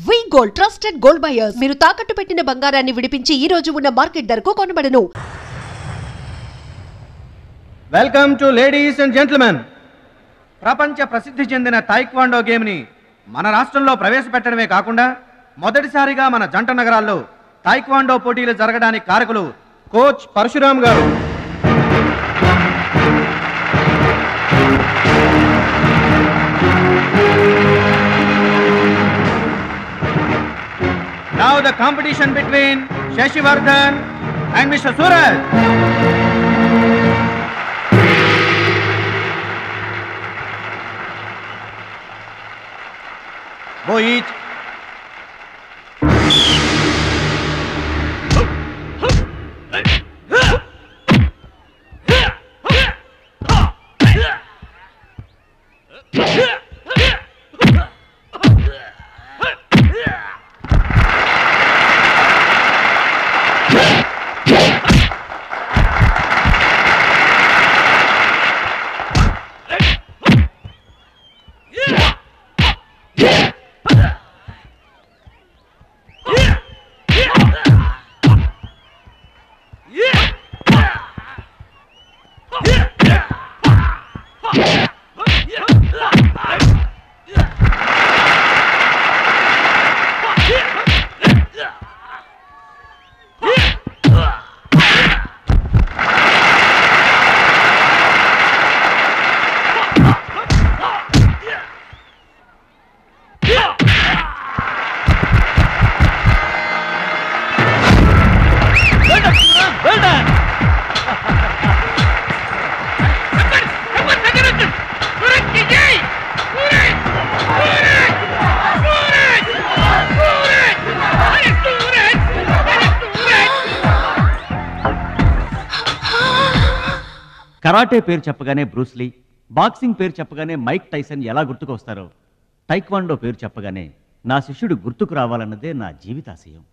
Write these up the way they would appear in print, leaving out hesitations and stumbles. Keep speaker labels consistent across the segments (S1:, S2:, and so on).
S1: వి gold trusted gold buyers మీరు తాకట్టు పెట్టిన బంగారాన్ని విడిపించి ఈ రోజు ఉన్న మార్కెట్ ధరకు కొనబడను.
S2: Welcome to ladies and gentlemen. ప్రపంచ ప్రసిద్ధి చెందిన టైక్వాండో గేమ్ని మన రాష్ట్రంలో ప్రవేశపెట్టడమే కాకుండా మొదటిసారిగా మన జంట నగరాల్లో టైక్వాండో పోటీలు జరగడానికి కారకులు కోచ్ పరశురామ్ గారు. Now the competition between Shashivardhan and Mr. Suraj. Go each.
S3: Karate పేరు చెప్పగానే బ్రూస్లీ, బాక్సింగ్ పేరు చెప్పగానే మైక్ టైసన్ ఎలా గుర్తుకు వస్తారో టైక్వాండో పేరు చెప్పగానే నా శిష్యుడు గుర్తుకు రావాలన్నదే నా జీవితాశయం.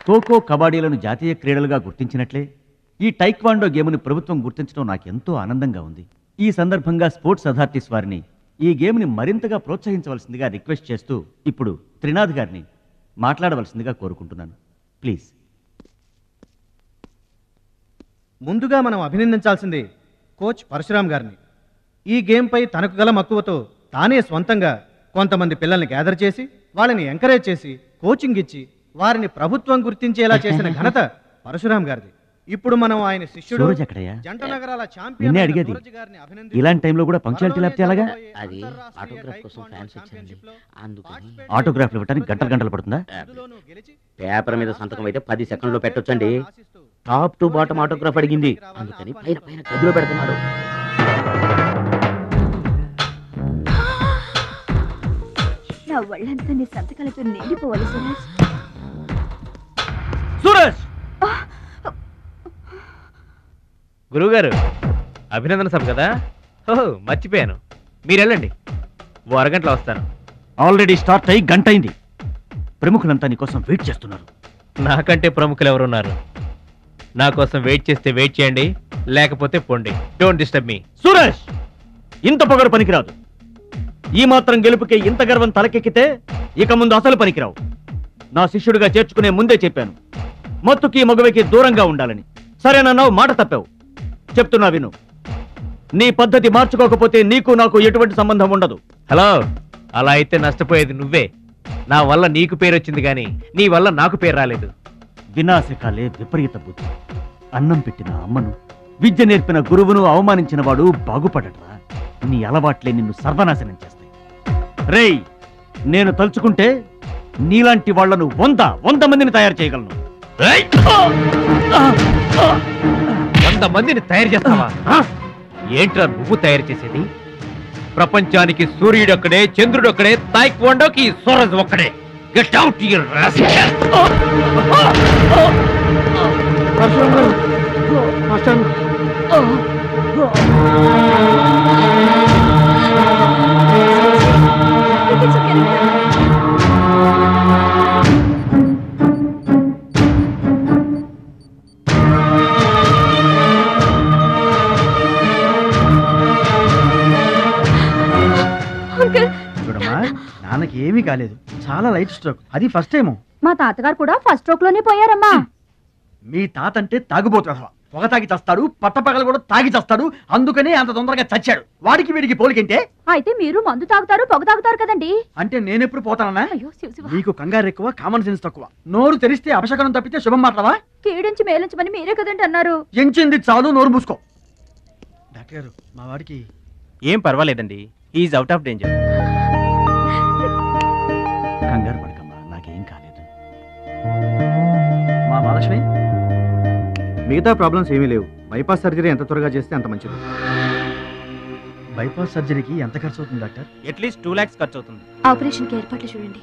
S3: ఖోఖో, కబడ్డీలను జాతీయ క్రీడలుగా గుర్తించినట్లే ఈ టైక్వాండో గేమ్ని ప్రభుత్వం గుర్తించడం నాకెంతో ఆనందంగా ఉంది. ఈ సందర్భంగా స్పోర్ట్స్ అథారిటీస్ వారిని ఈ గేమ్ని మరింతగా ప్రోత్సహించవలసిందిగా రిక్వెస్ట్ చేస్తూ ఇప్పుడు త్రినాథ్ గారిని మాట్లాడవలసిందిగా కోరుకుంటున్నాను. ప్లీజ్.
S2: ముందుగా మనం అభినందించాల్సింది కోచ్ పరశురామ్ గారిని. ఈ గేమ్పై తనకు గల మక్కువతో తానే స్వంతంగా కొంతమంది పిల్లల్ని గ్యాదర్ చేసి వాళ్ళని ఎంకరేజ్ చేసి కోచింగ్ ఇచ్చి వారిని ప్రభుత్వం గుర్తించేలా చేసిన ఘనత పరశురామ్ గారిది. ఇప్పుడు మనం ఆయన శిష్యుడు జంట నగరాల ఛాంపియన్
S3: అడిగేది ఇలాంటి టైంలో కూడా పంక్చువాలిటీ లేకపోతే ఎలాగా?
S4: అది ఆటోగ్రాఫ్ కోసం ఫ్యాన్స్ వచ్చారండి, అందుకని.
S3: ఆటోగ్రాఫ్లు ఇవ్వడానికి గంటలు పడుతుందా?
S4: పేపర్ మీద సంతకం అయితే 10 సెకండ్లో పెట్టొచ్చండి. టాప్ టు బాటమ్ ఆటోగ్రాఫ్ అడిగింది, అందుకని పైన పైన గదిలో పెడుతున్నాడు.
S5: నా ఒళ్ళంతా నీ సంతకాలతో నిండిపోవాలి సురేష్.
S3: సురేష్!
S6: గురువుగారు, అభినందన సభ కదా? ఓహో, మర్చిపోయాను. మీరు వెళ్ళండి, ఓ అరగంటలో వస్తాను.
S3: ఆల్రెడీ స్టార్ట్ అయ్యి గంట అయింది. ప్రముఖులంతా నీకోసం వెయిట్ చేస్తున్నారు.
S6: నాకంటే ప్రముఖులు ఎవరున్నారు? నా కోసం వెయిట్ చేస్తే వెయిట్ చేయండి, లేకపోతే పొండి. Don't disturb me.
S3: సురేష్, ఇంత పొగరు పనికిరాదు. ఈ మాత్రం గెలుపుకే ఇంత గర్వం తలకెక్కితే ఇక ముందు అసలు పనికిరావు. నా శిష్యుడిగా చేర్చుకునే ముందే చెప్పాను, మత్తుకి మగవికి దూరంగా ఉండాలని. సరేనన్నావు, మాట తప్పావు. చెప్తున్నా విను. నీ పద్ధతి మార్చుకోకపోతే నీకు నాకు ఎటువంటి సంబంధం ఉండదు.
S6: హలో, అలా అయితే నష్టపోయేది నువ్వే. నా వల్ల నీకు పేరు వచ్చింది కానీ నీ వల్ల నాకు పేరు రాలేదు.
S3: వినాశకాలే విపరీత బుద్ధి. అన్నం పెట్టిన అమ్మను, విద్య నేర్పిన గురువును అవమానించిన వాడు బాగుపడటరా. నీ అలవాట్లే నిన్ను సర్వనాశనం చేస్తాయి. రేయ్, నేను తలుచుకుంటే నీలాంటి వాళ్లను 100 మందిని తయారు చేయగలను.
S6: 100 మందిని తయారు చేస్తావా? ఏంట్రా నువ్వు తయారు చేసేది? ప్రపంచానికి సూర్యుడొక్కడే, చంద్రుడొక్కడే, టైక్వాండోకి సూరజ్ ఒక్కడే. Get out your rascal.
S3: చూడమ్మా, నాన్నకి ఏమీ
S2: కాలేదు, చాలా లైట్ స్ట్రోక్. అది ఫస్ట్ టైం.
S5: మా తాతగారు కూడా ఫస్ట్ స్ట్రోక్ లోనే పోయారమ్మా.
S2: మీ తాత అంటే తాగుబోతు, పొగ తాగి చస్తాడు, పట్టపగలు కూడా తాగి చస్తాడు, అందుకనే అంత తొందరగా చచ్చాడు. వాడికి వీడికి పోలికంటే.
S5: అయితే మీరు మందు తాగుతారు, పొగ తాగుతారు కదండి.
S2: అంటే నేనెప్పుడు పోతానన్నా?
S5: అయ్యో శివ శివ.
S2: నీకు కంగారు ఎక్కువ, కామన్ సెన్స్ తక్కువ. నోరు తెరిస్తే అపశకనం తప్పితే శుభం మాట్లాడవా?
S5: కీడించి మేలించమని మీరే కదండి అన్నారు.
S2: ఎంచింది చాలు, నోరు మూసుకో. డాక్టర్ గారు, మా వాడికి
S7: ఏం పర్వాలేదండి, ఈజ్ అవుట్ ఆఫ్ డేంజర్.
S3: కంగారు పడకమ్మా, నాకేం కాలేదు.
S2: మా మహాలక్ష్మి,
S8: మిగతా ప్రాబ్లమ్స్ ఏమీ లేవు. బైపాస్ సర్జరీ ఎంత త్వరగా చేస్తే అంత మంచిది.
S2: బైపాస్ సర్జరీకి ఎంత ఖర్చు అవుతుంది డాక్టర్?
S7: అట్లీస్ట్ 2 lakhs ఖర్చు అవుతుంది.
S5: ఆపరేషన్ కి ఏర్పాట్లు చూడండి,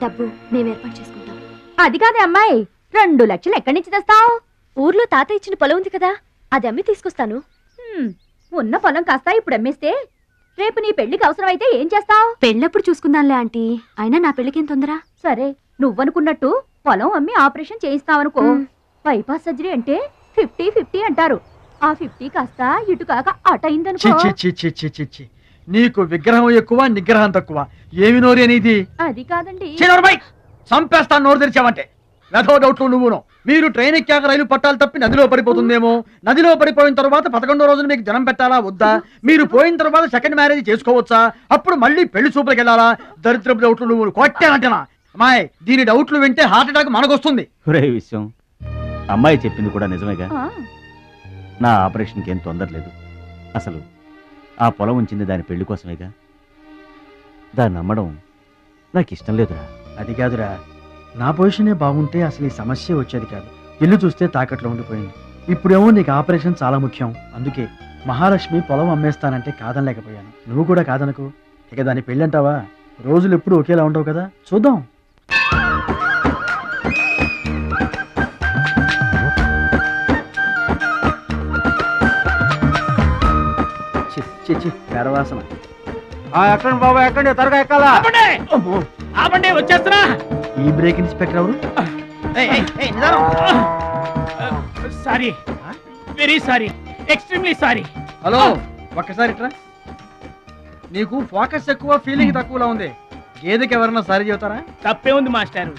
S5: డబ్బు మేము ఏర్పాటు చేసుకుంటాం. అది కాదే అమ్మాయి, 2 లక్షలు ఎక్కడి నుంచి తెస్తావు? ఊర్లో తాత ఇచ్చిన పొలం ఉంది కదా, అది అమ్మి తీసుకొస్తాను. ఉన్న పొలం కాస్త ఇప్పుడు అమ్మేస్తే రేపు నీ పెళ్లికి అవసరం అయితే ఏం చేస్తావు? పెళ్ళప్పుడు చూసుకుందాంలే ఆంటీ, అయినా నా పెళ్లికేం తొందర. సరే, నువ్వనుకున్నట్టు పొలం అమ్మి ఆపరేషన్ చేయిస్తావనుకో. బైపాస్ సర్జరీ అంటే 50-50 అంటారు. ఆ 50 కాస్త ఇటు కాక అటైందనుకో.
S2: నీకు విగ్రహం ఎక్కువ, నిగ్రహం తక్కువ. ఏమి నోరు అనేది?
S5: అది కాదండి.
S2: చంపేస్తాను నోరు తెరిచావంటే. వెధో డౌట్లు నువ్వును. మీరు ట్రైన్ ఎక్కాక రైలు పట్టాలు తప్పి నదిలో పడిపోతుందేమో. నదిలో పడిపోయిన తర్వాత 11వ రోజున మీకు జనం పెట్టాలా వద్దా? మీరు పోయిన తర్వాత సెకండ్ మ్యారేజ్ చేసుకోవచ్చా? అప్పుడు మళ్ళీ పెళ్లి చూపులకు వెళ్ళాలా? దరిద్రపు డౌట్లు నువ్వు కొట్టానంటేనా? అమ్మాయి, దీని డౌట్లు వింటే హార్ట్ అటాక్ మనకొస్తుంది.
S3: ఒరే విషయం, అమ్మాయి చెప్పింది కూడా నిజమేగా.
S5: ఆ,
S3: నా ఆపరేషన్కి ఏం తొందర లేదు. అసలు ఆ పొలం ఉంచింది దాని పెళ్లి కోసమేగా. దాన్ని నమ్మడం నాకు ఇష్టం లేదురా.
S2: అది కాదురా, నా పొజిషనే బాగుంటే అసలు ఈ సమస్య వచ్చేది కాదు. ఇల్లు చూస్తే తాకట్లో ఉండిపోయింది. ఇప్పుడేమో నీకు ఆపరేషన్ చాలా ముఖ్యం. అందుకే మహాలక్ష్మి పొలం అమ్మేస్తానంటే కాదనలేకపోయాను. నువ్వు కూడా కాదనకు. ఇక దాని పెళ్ళంటావా? రోజులు ఎప్పుడు ఒకేలా ఉండవు కదా, చూద్దాం. పెరవాసన.
S8: ఎక్కండి బాబా, ఎక్కండి, త్వరగా ఎక్కాలా.
S6: ఆపండి, వచ్చేస్తున్నా.
S2: ఈ బ్రేక్ ఇన్స్పెక్టర్ ఎవరు?
S6: Sorry, very sorry, extremely sorry.
S2: Hello, ఒక్కసారి ఇట్రా. నీకు ఫోకస్ ఎక్కువ, ఫీలింగ్ తక్కువలా ఉంది. గేదెకి ఎవరన్నా సారీ చెబుతారా?
S6: తప్పే ఉంది మాస్టారు.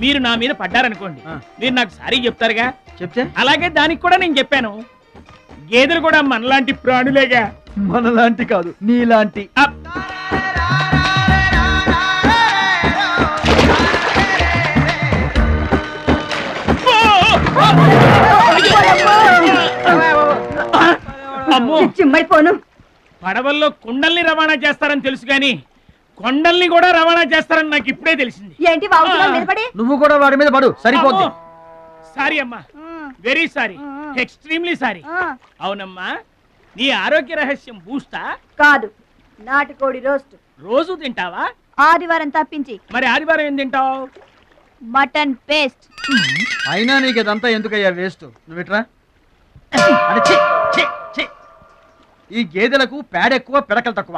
S6: మీరు నా మీద పడ్డారనుకోండి, మీరు నాకు సారీ చెప్తారుగా.
S2: చెప్తే
S6: అలాగే దానికి కూడా నేను చెప్పాను. గేదెలు కూడా మనలాంటి ప్రాణులేగా.
S2: మనలాంటి కాదు, నీలాంటి.
S6: అమ్మో,
S5: చిమ్మైపోను.
S6: పడవల్లో కుండల్ని రవాణా చేస్తారని తెలుసు గాని కొండల్ని కూడా రవాణా చేస్తారని నాకు ఇప్పుడే తెలిసింది.
S5: ఏంటి వాగుతున్నావు నిలబడి?
S2: నువ్వు కూడా వాడి మీద పడు, సరిపోద్ది.
S6: సారీ అమ్మా, వెరీ సారీ, ఎక్స్ట్రీమ్లీ సారీ. అవునమ్మా, నీ ఆరోగ్య రహస్యం బూస్తా
S5: కాదు, నాటుకోడి రోస్ట్.
S6: రోజు తింటావా?
S5: ఆదివారం తప్పించి.
S6: మరి ఆదివారం ఏం తింటావు?
S5: Mutton paste.
S2: అయినా నీకు ఇదంతా ఎందుకయ్యా వేస్ట్? నువ్వు ఇట్రా. ఈ గేదెలకు పేడ ఎక్కువ, పిడకలు తక్కువ.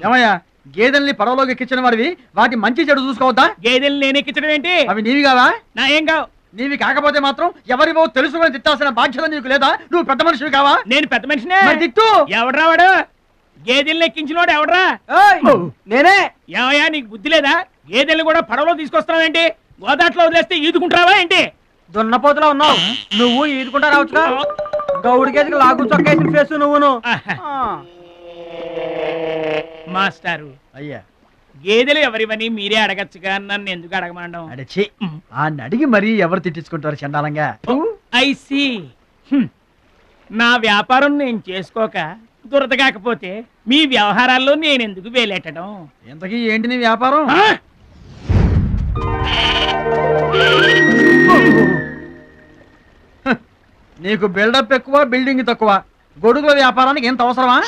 S2: ఏమయ్యా, గేదెల్ని పడవలోకి ఎక్కించిన వాడివి, వాటి మంచి చెడు చూసుకోవద్దా?
S6: గేదెల్ని నేను ఎక్కించడం ఏంటి?
S2: అవి నీవి కావా?
S6: నా ఏం కావు.
S2: నీవి కాకపోతే మాత్రం ఎవరివో తెలుసుకొని తిట్టాల్సిన బాధ్యత నీకు లేదా? నువ్వు పెద్ద మనిషివి కావా?
S6: నేను పెద్ద మనిషినే.
S2: మరి తిట్టు.
S6: ఎవడ్రా వాడు? గేదెల్ని ఎక్కించినోడు ఎవడ్రా?
S2: నేనే.
S6: ఏమయ్యా, నీకు బుద్ధి లేదా? గేదెల్ని కూడా పడవలో తీసుకొస్తున్నావు ఏంటి? గోదాట్లో వదిలేస్తే ఈదుకుంటావా ఏంటి?
S2: దున్నపోతులో ఉన్నావు నువ్వు, ఈదుకుంటా రావచ్చుగా. గౌడి గేదెకి లాగు చొక్కేసిన ఫేస్ నువ్వును.
S6: మాస్టారు,
S2: అయ్యా,
S6: గేదెలు ఎవరివని మీరే అడగచ్చుగా, నన్ను ఎందుకు అడగమండం?
S2: అడచి ఆ నడిగి మరీ ఎవరు తిట్టించుకుంటారు చండాలంగా?
S6: I see. నా వ్యాపారం నేను చేసుకోక దురద కాకపోతే మీ వ్యవహారాల్లో నేను ఎందుకు వేలెట్టడం?
S2: ఇంతకీ ఏంటి నీ వ్యాపారం? నీకు బిల్డప్ ఎక్కువ, బిల్డింగ్ తక్కువ. గొడుగుల వ్యాపారానికి ఎంత అవసరమా?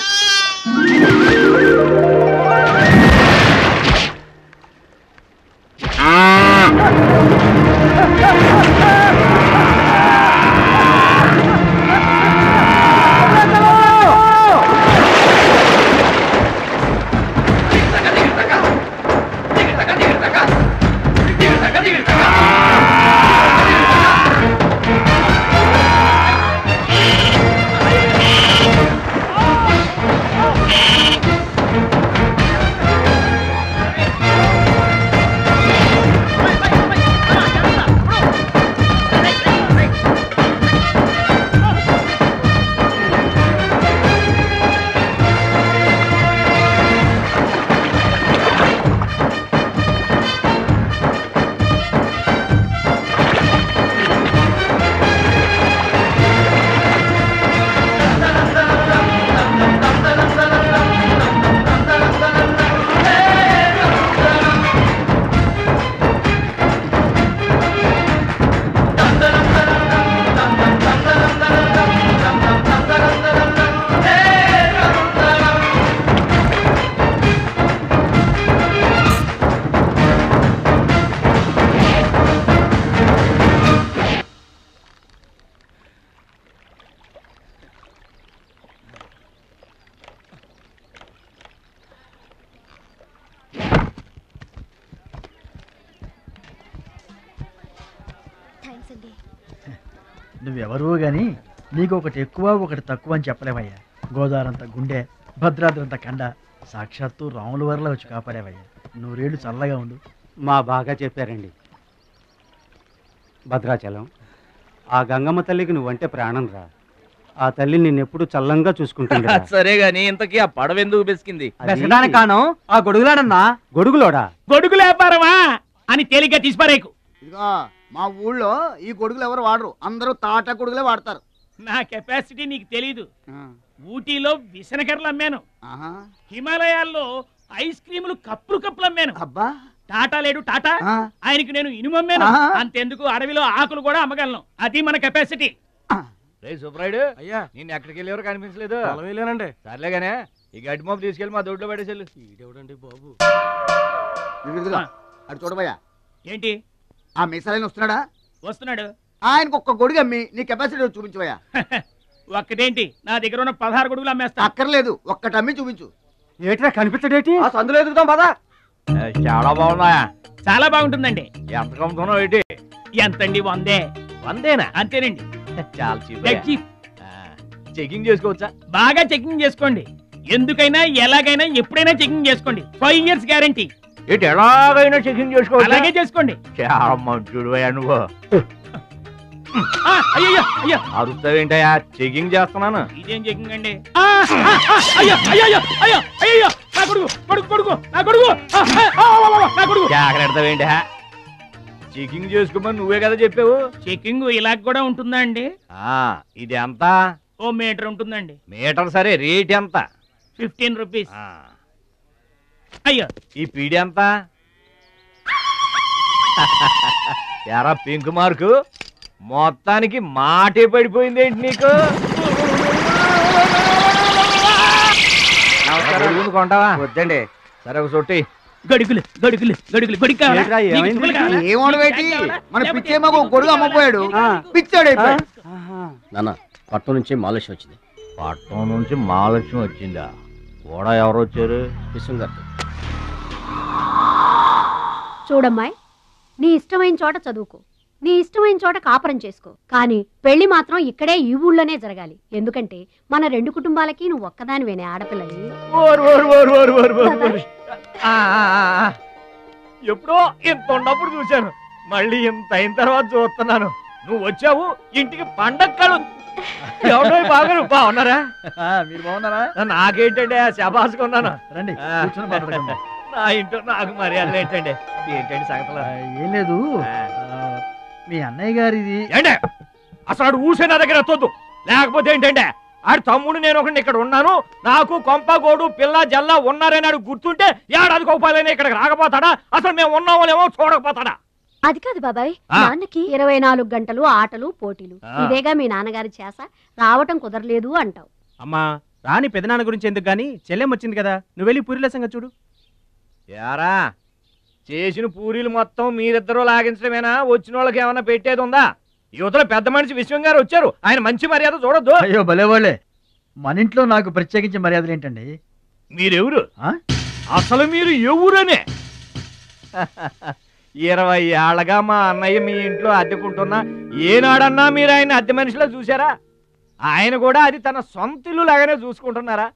S5: థ్యాంక్స్ అండి.
S9: నువ్వెవరూ గాని నీకు ఒకటి ఎక్కువ ఒకటి తక్కువ అని చెప్పలేవయ్యా. గోదావరంత గుండె, భద్రాద్రంత కండ, సాక్షాత్తు రాముల వారిలో వచ్చి కాపాడేవయ్యా. నూరేళ్ళు చల్లగా ఉండు.
S10: మా బాగా చెప్పారండి. భద్రాచలం, ఆ గంగమ్మ తల్లికి నువ్వంటే ప్రాణం రా. ఆ తల్లి నిన్నెప్పుడు చల్లంగా చూసుకుంటుంది.
S6: సరే గాని ఇంతకీ ఆ పడవ ఎందుకు బెసికింది?
S10: బెసడానికి కారణం ఆ గొడుగులాడన్నా. గొడుగులోడా?
S6: గొడుగులు వ్యాపారమా అని తేలిగ్గా తీసిపారేకు.
S11: ఇదిగో మా ఊళ్ళో ఈ గొడుగులు ఎవరు వాడరు, అందరూ తాటా గొడుగులే వాడతారు.
S6: నా కెపాసిటీ నీకు తెలీదు. ఊటీలో విసనకర్రలు అమ్మాను, హిమాలయాల్లో ఐస్ క్రీములు కప్పులు అమ్మాను.
S11: అబ్బా
S6: టాటా లేడు టాటా, ఆయనకి నేను ఇనుము అమ్మాను. అంతెందుకు అడవిలో ఆకులు కూడా అమ్మగలను. అది మన కెపాసిటీ.
S3: సుబ్రాయుడు అయ్యా, నేను ఎక్కడికి వెళ్ళేవారు కనిపించలేదు.
S10: వెళ్ళానండి.
S3: సర్లేగానే ఈ గడ్డి మోపు తీసుకెళ్ళి మా దొడ్లో పడేసేళ్ళు.
S10: ఇదేవిడండి బాబు.
S11: అటు చూడబోయా.
S6: ఏంటి
S11: ఆ మిసలైన వస్తున్నాడా?
S6: వస్తున్నాడు.
S11: ఆయనకు ఒక్క గొడుగు అమ్మి నీ కెపాసిటీ చూపించబోయా.
S6: ఒక్కటేంటి, నా దగ్గర ఉన్న 16 గొడుగులు అమ్మేస్తా.
S11: అక్కర్లేదు, ఒక్కటి అమ్మి చూపించు.
S10: ఏట్రా కనిపించడేటి?
S11: సందులో ఎదుగుతాం పదా.
S3: చాలా బాగున్నాయా?
S6: చాలా బాగుంటుందండి.
S3: ఎంత కమ్ముతున్నావు ఏంటి?
S6: ఎంతండి? 100.
S3: 100
S6: అంతేనండి.
S3: చాలా చీప్. చెకింగ్ చేసుకోవచ్చా?
S6: బాగా చెకింగ్ చేసుకోండి. ఎందుకైనా ఎలాగైనా ఎప్పుడైనా చెకింగ్ చేసుకోండి. 5 years గ్యారంటీ.
S3: ఏంటి ఎలాగైనా చెకింగ్ చేసుకోవచ్చు?
S6: అలాగే చేసుకోండి.
S3: చాలా మంచుడు నువ్వు.
S6: అయ్యో అయ్యో,
S3: అరుస్తావేంటయ్యా? చెకింగ్ చేస్తున్నాను.
S6: ఇదేం చెకింగ్ అండి? అయ్యో అయ్యో అయ్యో అయ్యో, నా కొడుకు కొడుకు కొడుకు నా కొడుకు నా కొడుకు.
S3: జాగ్రత్తవేంటి? చెకింగ్ చేసుకోమని నువ్వే కదా చెప్పావు.
S6: చెకింగ్ ఇలా కూడా ఉంటుందా అండి?
S3: ఇది ఎంత?
S6: ఓ మీటర్ ఉంటుందండి.
S3: మీటర్ సరే, రేట్ ఎంత?
S6: 15 రూపీస్. అయ్యో,
S3: ఈ పీడి ఎంత? ఎరా పింక్ మార్కు, మొత్తానికి మాటే పడిపోయింది ఏంటి నీకు? కొంటావా?
S11: వద్దండి.
S3: సరే ఒక సొట్టి.
S6: గడుగులు గడుగులు గడుగులు గొడికి
S11: మన పిచ్చేమో గొడుగు అమ్మపోయాడు, పిచ్చాడు అయిపోయాడు.
S4: నాన్న పట్నం నుంచి మహాలక్ష్మి వచ్చింది.
S3: పట్నం నుంచి మహాలక్ష్మి వచ్చిందా? కూడా ఎవరు వచ్చారు?
S4: విశ్వంగారు.
S5: చూడమ్మాయి, నీ ఇష్టమైన చోట చదువుకో, నీ ఇష్టమైన చోట కాపురం చేసుకో, కానీ పెళ్లి మాత్రం ఇక్కడే ఈ ఊళ్ళోనే జరగాలి. ఎందుకంటే మన 2 కుటుంబాలకి నువ్వు ఒక్కదానివేనే ఆడపిల్లని.
S3: ఎప్పుడో ఇంత ఉన్నప్పుడు చూశాను, మళ్ళీ ఇంత అయిన తర్వాత చూస్తున్నాను. నువ్వు వచ్చావు ఇంటికి పండగ కలు. ఎవడో బాగారు బాగున్నారా?
S9: మీరు బాగున్నారా?
S3: నాకేంటండి శబాసుగా ఉన్నాను.
S9: రండి
S3: నా ఇంట్లో నాకు మర్యాదలు ఏంటండి? ఏంటండి సంగతులు?
S9: ఏం లేదు, మీ అన్నయ్య గారిది.
S3: ఏంటే అసలు ఆడు ఊసే నా దగ్గర ఎత్తొద్దు. లేకపోతే ఏంటంటే ఆడు తమ్ముడు నేను ఒకటి ఇక్కడ ఉన్నాను, నాకు కొంప గోడు పిల్ల జల్ల ఉన్నారని ఆడు గుర్తుంటే ఏడాది కోపాలని ఇక్కడికి రాకపోతాడా? అసలు మేము ఉన్నామోలేమో చూడకపోతాడా?
S5: అది కాదు బాబాయ్, నాన్నకి 24 గంటలు ఆటలు పోటీలు, ఇదేగా మీ నాన్నగారి చేస. రావటం కుదరలేదు అంటావు.
S7: అమ్మా రాని పెదనాన్న గురించి ఎందుకు గాని, చెల్లెం వచ్చింది కదా, నువ్వు వెళ్ళి పూరిల సంగతి చూడు.
S3: యారా చేసిన పూరీలు మొత్తం మీరిద్దరూ లాగించడమేనా? వచ్చిన వాళ్ళకి ఏమన్నా పెట్టేది ఉందా? యువతలో పెద్ద మనిషి విశ్వం గారు వచ్చారు, ఆయన మంచి మర్యాద చూడొద్దు.
S9: అయ్యో భలేవాళ్ళే, మన ఇంట్లో నాకు ప్రత్యేకించి మర్యాదలు ఏంటండి?
S3: మీరెవరు అసలు? మీరు ఎవరనే? 20 ఏళ్ళగా మా అన్నయ్య మీ ఇంట్లో అద్దెకుంటున్నా ఏనాడన్నా మీరు ఆయన అద్దె మనిషిలో చూసారా? ఆయన కూడా అది తన సొంత ఇల్లు లాగానే చూసుకుంటున్నారా?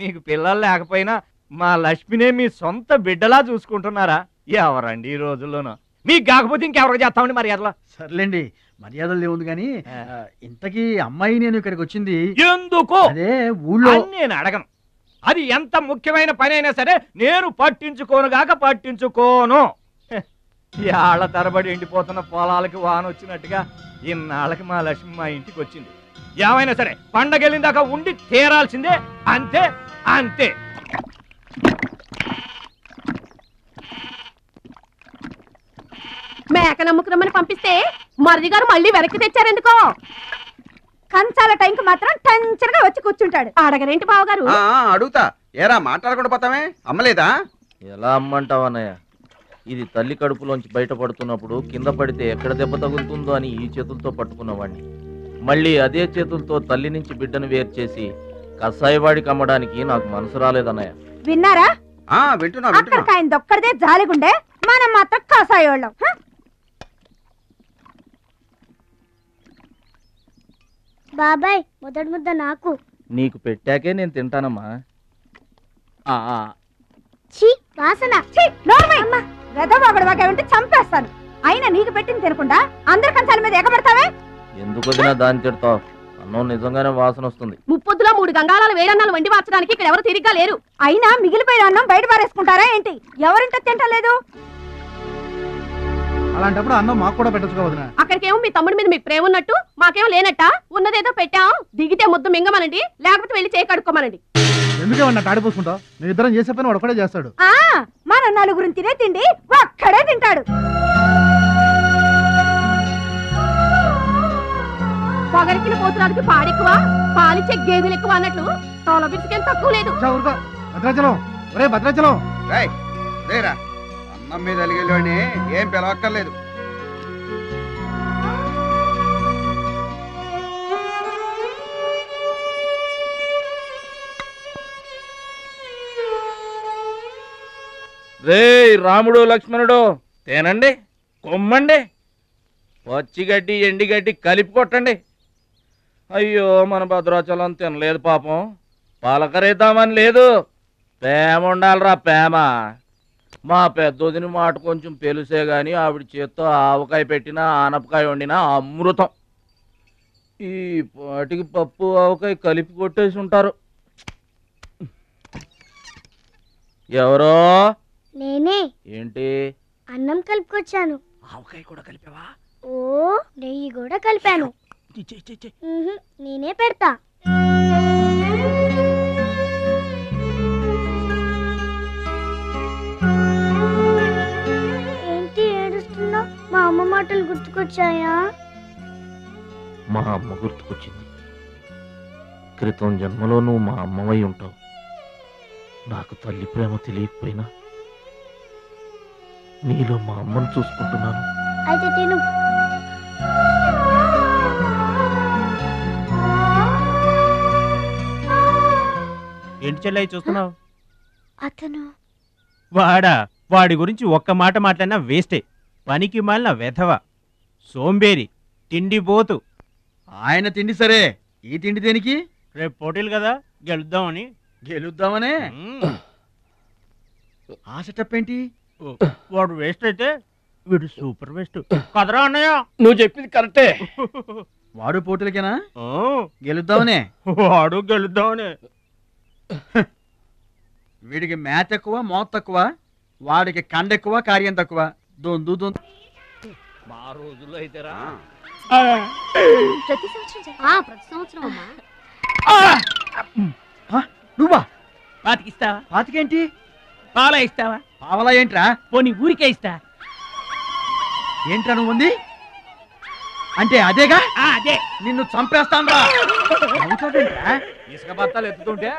S3: మీకు పిల్లలు లేకపోయినా మా లక్ష్మినే మీ సొంత బిడ్డలా చూసుకుంటున్నారా? ఎవరండి ఈ రోజుల్లోనూ? మీకు కాకపోతే ఇంకెవరికి చేస్తామండి మర్యాదలో?
S9: సర్లేండి, మర్యాదలు లేవుంది కానీ ఇంతకీ అమ్మాయి నేను ఇక్కడికి వచ్చింది
S3: ఎందుకు?
S9: అదే ఊళ్ళో.
S3: నేను అడగను, అది ఎంత ముఖ్యమైన పని అయినా సరే నేను పట్టించుకోను గాక పట్టించుకోను. ఏళ్ల తరబడి ఎండిపోతున్న పొలాలకి వాన వచ్చినట్టుగా ఇన్నాళ్ళకి మా లక్ష్మి మా ఇంటికి వచ్చింది. ఏమైనా సరే పండగెళ్ళిన దాకా ఉండి తీరాల్సిందే, అంతే అంతే.
S5: మేక నమ్ముకురమ్మని పంపిస్తే మరిది గారు మళ్ళీ వెనక్కి తెచ్చారెందుకో? కంచాల టైంకి మాత్రం టంచరగా వచ్చి కూర్చుంటాడు. అడగరేంటి బావగారు?
S11: అడుగుతా. ఏరా మాట్లాడకుండా పోతామే? అమ్మలేదా?
S12: ఎలా అమ్మంటావన్నయ్య? ఇది తల్లి కడుపులోంచి బయటపడుతున్నప్పుడు కింద పడితే ఎక్కడ దెబ్బ తగులుతుందో అని ఈ చేతులతో పట్టుకున్నవాడిని, మళ్ళీ అదే చేతులతో తల్లి నుంచి బిడ్డను వేరు చేసి కసాయివాడికి అమ్మడానికి నాకు మనసు రాలేదన్నయ్య.
S5: విన్నారా?
S11: వింటున్నా.
S5: అక్కడికి ఆయన దొక్కడిదే జాలిగుండే, మనం మాత్రం కసాయోళ్ళం.
S13: బాబాయ్ మొదటి ముద్ద నాకు.
S12: నీకు పెట్టాకే నేను తింటానమ్మా.
S13: ఛీ వాసన.
S5: ఉంటే చంపేస్తాను. అయినా నీకు పెట్టింది తినకుండా అందరి కంచాల మీద ఎగబడతావే.
S12: ఎందుకు వదినా దాన్ని తిడతావు? అన్నం నిజంగానే వాసన వస్తుంది.
S5: ముప్పొద్దులో 3 గంగాళాలు వేడన్నాలు వండి మార్చడానికి ఇక్కడ ఎవరు తిరిగ్గా లేరు. అయినా మిగిలిపోయిన అన్నం బయట పారేసుకుంటారా ఏంటి? ఎవరింట తింటలేదు?
S8: అలాంటప్పుడు అన్నం మాకు కూడా పెట్టొచ్చు వదినా.
S5: అక్కడికేమో మీ తమ్ముడి మీద మీకు ప్రేమ ఉన్నట్టు మాకేమో లేనట్ట. ఉన్నదేదో పెట్టాం, దిగితే ముద్దు మింగమనండి, లేకపోతే వెళ్ళి చేయి కడుక్కోమనండి.
S8: ఎందుకేమన్నా తాడిపోసుకుంటావు? నేను ఇద్దరం చేసే పని వాడు ఒకటే చేస్తాడు.
S5: మన నలుగురు తినే తిండి ఒక్కడే తింటాడు. పొగరికిన పోతురానికి పాడెక్కువ, పాలిచ్చే గేదెలు ఎక్కువ అన్నట్లు తోల బిడ్డకేం తక్కువ లేదు.
S8: భద్రాచలం, ఒరే భద్రాచలం.
S11: అన్నం మీద అలిగేలోని ఏం పిలవక్కర్లేదు.
S12: రే రాముడు లక్ష్మణుడు తేనండి, కొమ్మండి, పచ్చిగడ్డి ఎండిగడ్డి కలిపి కొట్టండి. అయ్యో మన భద్రాచలం తినలేదు పాపం, పలకరేద్దామని లేదు. ప్రేమ ఉండాలిరా ప్రేమ. మా పెద్దోదిని మాట కొంచెం పెలుసే గాని ఆవిడ చేత్తో ఆవకాయ పెట్టినా ఆనపకాయ వండినా అమృతం. ఈ పాటికి పప్పు ఆవకాయ కలిపి కొట్టేసి ఉంటారు. ఎవరో?
S13: నేనే.
S12: ఏంటి?
S13: అన్నం కలుపుకొచ్చాను.
S12: ఆవకాయ కూడా కలిపావా?
S13: ఓ నెయ్యి కూడా కలిపాను. నేనే పెడతా. ఏంటి ఏడుస్తున్నావు? మా అమ్మ మాటలు గుర్తుకొచ్చాయా?
S12: మా అమ్మ గుర్తుకొచ్చింది. క్రితం జన్మలో నువ్వు మా అమ్మవై ఉంటావు. నాకు తల్లి ప్రేమ తెలియకపోయినా నీలో మా అమ్మను చూసుకుంటున్నాను.
S13: అయితే తిను.
S7: ఏంటి చెల్లయ్య చూస్తున్నావు?
S13: అతను
S7: వాడి గురించి ఒక్క మాట మాట్లాడినా వేస్టే. పనికి మాలిన వెధవ, సోంబేరి, తిండి పోతు.
S9: ఆయన తిండి సరే, ఈ తిండి దేనికి?
S7: రేపు పోటీలు కదా, గెలుద్దామని.
S9: గెలుద్దామనే? ఆ సెటప్ ఏంటి?
S7: వాడు వేస్ట్ అయితే వీడు సూపర్ వేస్ట్ కదరా అన్నయ్య.
S9: నువ్వు చెప్పింది కరెక్టే. వాడు పోటీలకేనా? గెలుద్దామనే?
S7: వాడు గెలుద్దామనే.
S9: వీడికి మ్యాథ్ ఎక్కువ, మోత్ తక్కువ. వాడికి కండ ఎక్కువ, కార్యం తక్కువ. దొందు దొందు.
S6: మా రోజుల్లో అయితేరా
S5: ప్రతి సంవత్సరం అమ్మా.
S9: నువ్వా?
S7: పాతికిస్తావా?
S9: పాతికేంటి?
S7: పావలా ఇస్తావా?
S9: పావలా ఏంట్రా?
S7: పోనీ ఊరికే ఇస్తా.
S9: ఏంట్రా నువ్వు ఉంది అంటే? అదేగా,
S7: అదే.
S9: నిన్ను చంపేస్తాను రా.
S6: ఇసుక బత్తాలు ఎత్తుతుంటే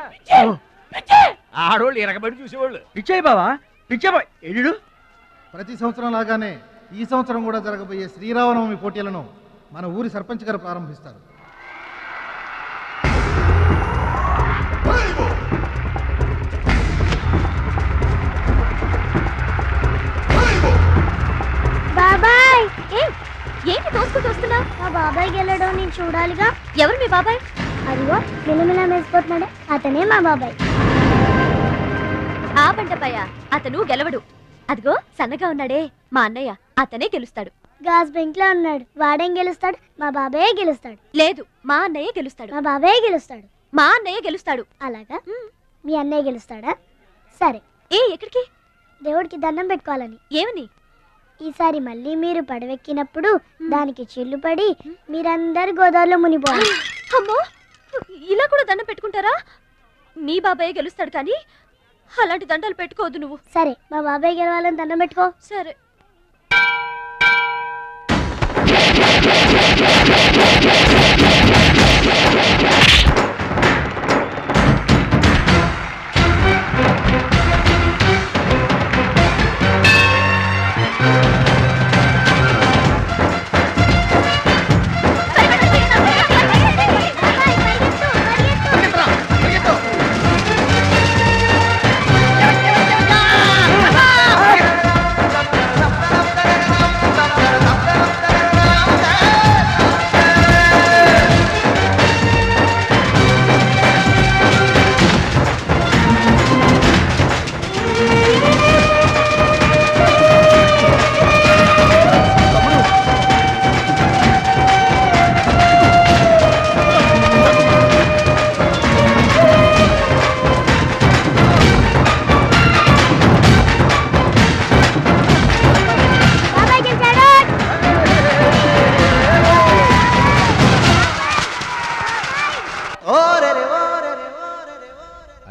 S6: ఆడోళ్ళు ఇరగబడి చూసేవాళ్ళు.
S9: పిచ్చాయి బావా, పిచ్చాయి ఎడు.
S8: ప్రతి సంవత్సరం లాగానే ఈ సంవత్సరం కూడా జరగబోయే శ్రీరామనవమి పోటీలను మన ఊరి సర్పంచ్ గారు ప్రారంభిస్తారు.
S13: బాబాయ్
S5: ఏంటి తోసుకుంటూ వస్తున్నా?
S13: మా బాబాయ్ గెలడం నేను చూడాలిగా.
S5: ఎవరు మీ బాబాయ్?
S13: అదిగో మిలమిలా మేసిపోతున్నాడే, అతనే మా బాబాయ్.
S5: ఆ బండపయ్య అతను గెలవడు. అదిగో సన్నగా ఉన్నాడే మా అన్నయ్య, అతనే గెలుస్తాడు.
S13: గాజ్ బెంక్ లో ఉన్నాడు, వాడేం గెలుస్తాడు? మా బాబాయే గెలుస్తాడు.
S5: లేదు, మా అన్నయ్య గెలుస్తాడు.
S13: మా బాబాయే గెలుస్తాడు.
S5: మా అన్నయ్య గెలుస్తాడు.
S13: అలాగా? మీ అన్నయ్య గెలుస్తాడా? సరే.
S5: ఎక్కడికి?
S13: దేవుడికి దండం పెట్టుకోవాలని.
S5: ఏమని?
S13: ఈసారి మళ్ళీ మీరు పడవెక్కినప్పుడు దానికి చిల్లు పడి మీరందరు గోదావరిలో మునిపోవాలి.
S5: అమ్మో, ఇలా కూడా దండం పెట్టుకుంటారా? మీ బాబాయ్ గెలుస్తాడు కానీ అలాంటి దండాలు పెట్టుకోవద్దు నువ్వు.
S13: సరే, మా బాబాయ్ గెలవాలని దండం పెట్టుకో.
S5: సరే.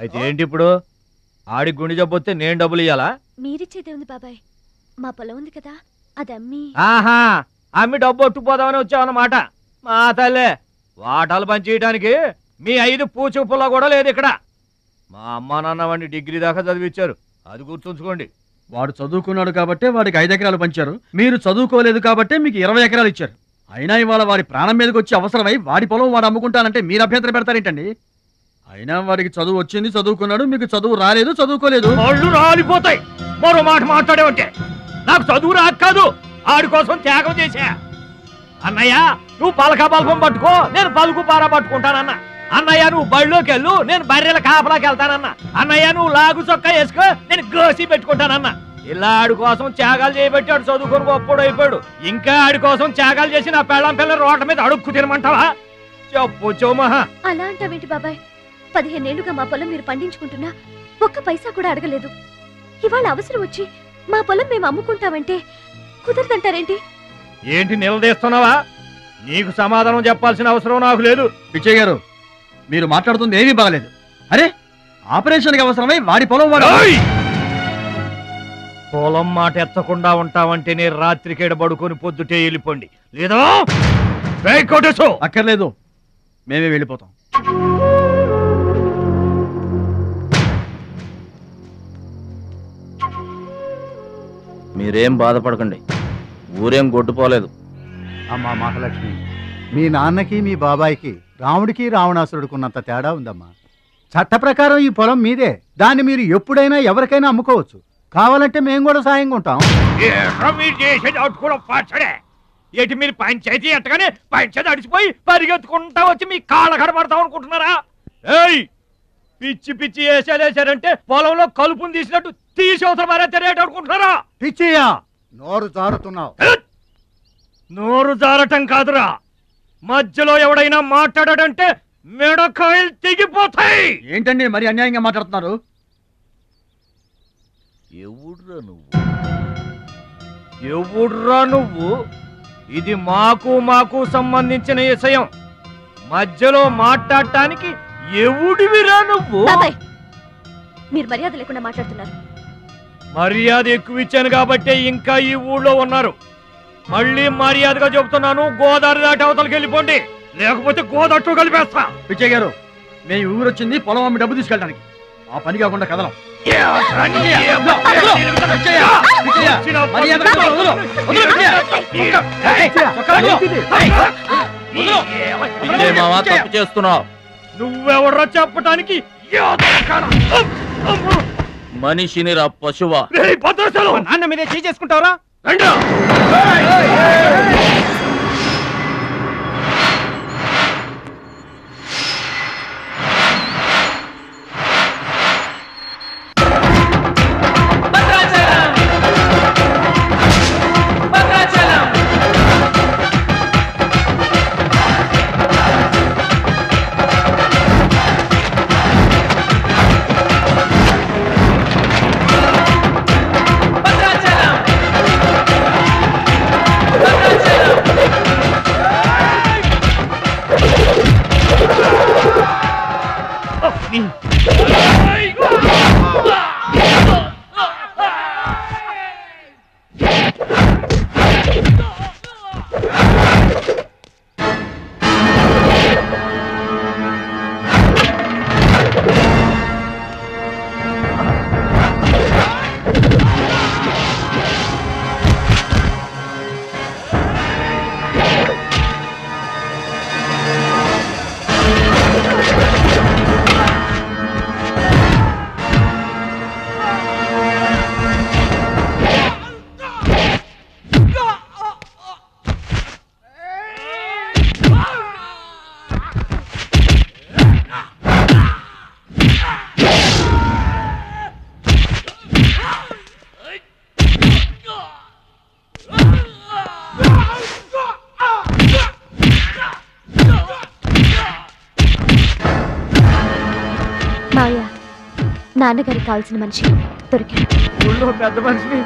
S6: అయితే ఏంటి ఇప్పుడు ఆడి గుండె జబ్బు వస్తే నేను డబ్బులు ఇయ్యాలా?
S5: మీరిచ్చేదే ఉంది బాబాయ్. మా పొలం ఉంది కదా, అది అమ్మి.
S6: ఆహా, అమ్మి డబ్బు ఒట్టుకుపోదామని వచ్చావన్నమాట. మా తల్లే, వాటాలు పంచేయటానికి మీ 5 పూచు పుల్ల కూడా లేదు ఇక్కడ. మా అమ్మ నాన్న వాడిని డిగ్రీ దాకా చదివించారు, అది గుర్తుంచుకోండి.
S9: వాడు చదువుకున్నాడు కాబట్టే వాడికి 5 ఎకరాలు పంచారు. మీరు చదువుకోలేదు కాబట్టే మీకు 20 ఎకరాలు ఇచ్చారు. అయినా ఇవాళ వాడి ప్రాణం మీదకి వచ్చి అవసరమై వాడి పొలం వాడు అమ్ముకుంటానంటే మీరు అభ్యంతరం పెడతారేంటండి? అయినా వాడికి చదువు వచ్చింది, చదువుకున్నాడు. మీకు చదువు రాలేదు, చదువుకోలేదు.
S6: వాళ్ళు రాలిపోతాయి మరో మాట మాట్లాడేవంటే. నాకు చదువు రాక కాదు, ఆడి కోసం త్యాగం చేశా. అన్నయ్య నువ్వు పలక బల్పం పట్టుకో, నేను పలుకు పారా పట్టుకుంటానన్న. అన్నయ్య నువ్వు బళ్ళోకి వెళ్ళు, నేను బర్రెల కాపలాకి వెళ్తానన్న. అన్నయ్య నువ్వు లాగు చొక్కా వేసుకో, నేను గోసి పెట్టుకుంటానన్న. ఇలా ఆడి కోసం త్యాగాలు చేయబట్టి ఆడు చదువుకొని గొప్పడు అయిపోయాడు. ఇంకా ఆడి కోసం త్యాగాలు చేసి నా పెళ్ళం పిల్ల రోడ్ల మీద అడుక్కు తినమంటావా? చెప్పు చోమహా.
S5: అలా అంటావేంటి బాబాయ్? 15 ఏళ్లుగా మా పొలం మీరు పండించుకుంటున్నా ఒక్క పైసా కూడా అడగలేదు. ఇవాళ అవసరం వచ్చి మా పొలం మేము అమ్ముకుంటామంటే కుదరదంటారేంటి?
S6: ఏంటి నిలదీస్తున్నావా? నీకు సమాధానం చెప్పాల్సిన అవసరం నాకు లేదు.
S9: పిచ్చయ్య గారు, మీరు మాట్లాడుతుంది ఏమీ బాగలేదు. అరే, ఆపరేషన్కి అవసరమై వాడి పొలం వాడు.
S6: పొలం మాట ఎత్తకుండా ఉంటావంటే నేను రాత్రికేడ పడుకొని పొద్దుటే వెళ్ళిపోండి, లేదా
S9: అక్కర్లేదు, మేమే వెళ్ళిపోతాం.
S12: మీరేం బాధపడకండి, ఊరేం గొడ్డుపోలేదు.
S14: అమ్మా మహాలక్ష్మి, మీ నాన్నకి మీ బాబాయికి రాముడికి రావణాసురుడుకున్నంత తేడా ఉందమ్మా. చట్ట ప్రకారం ఈ పొలం మీదే. దాన్ని మీరు ఎప్పుడైనా ఎవరికైనా అమ్ముకోవచ్చు. కావాలంటే మేము కూడా సాయంగా ఉంటాం.
S6: ఏంటి మీరు పంచాయతీ ఎట్టగానే పంచాయతీ అడిచిపోయి పరిగెత్తుకుంటా వచ్చి మీ కాళ్ళ కడబడతాం అనుకుంటున్నారా? ఏయ్, పిచ్చి పిచ్చి వేసారంటే పొలంలో కలుపుని తీసినట్టు తీసి అవసరం మరే తెలియట అనుకుంటున్నారా?
S14: పిచ్చియా, నోరు జారుతున్నావు.
S6: నోరు జారటం కాదురా, మధ్యలో ఎవడైనా మాట్లాడాడంటే మెడకాయలు తెగిపోతాయి.
S9: ఏంటండి మరి అన్యాయంగా మాట్లాడుతున్నారు?
S6: ఎవడ్రా నువ్వు? ఇది మాకు సంబంధించిన విషయం. మధ్యలో మాట్లాడటానికి ఎవడివిరా నువ్వు?
S5: మీరు మర్యాద లేకుండా మాట్లాడుతున్నారు.
S6: మర్యాద ఎక్కువ ఇచ్చాను కాబట్టే ఇంకా ఈ ఊళ్ళో ఉన్నారు. మళ్ళీ మర్యాదగా చెబుతున్నాను, గోదావరి దాటి అవతలకి వెళ్ళిపోండి, లేకపోతే గోదట్టు కలిపేస్తా.
S9: పిచ్చయ్య గారు, మేము ఊరు వచ్చింది పొలం అమ్మి డబ్బు తీసుకెళ్ళడానికి. ఆ పని కాకుండా కదలం.
S12: తప్పు చేస్తున్నావు.
S6: నువ్వెవడ్రా చెప్పటానికి?
S12: మనిషిని రా పశువా.
S7: నాన్న మీదే చేసుకుంటావరా?
S5: నాన్నగారికి కావాల్సిన మనిషి దొరికాడు.
S6: ఊళ్ళో పెద్ద మనిషిని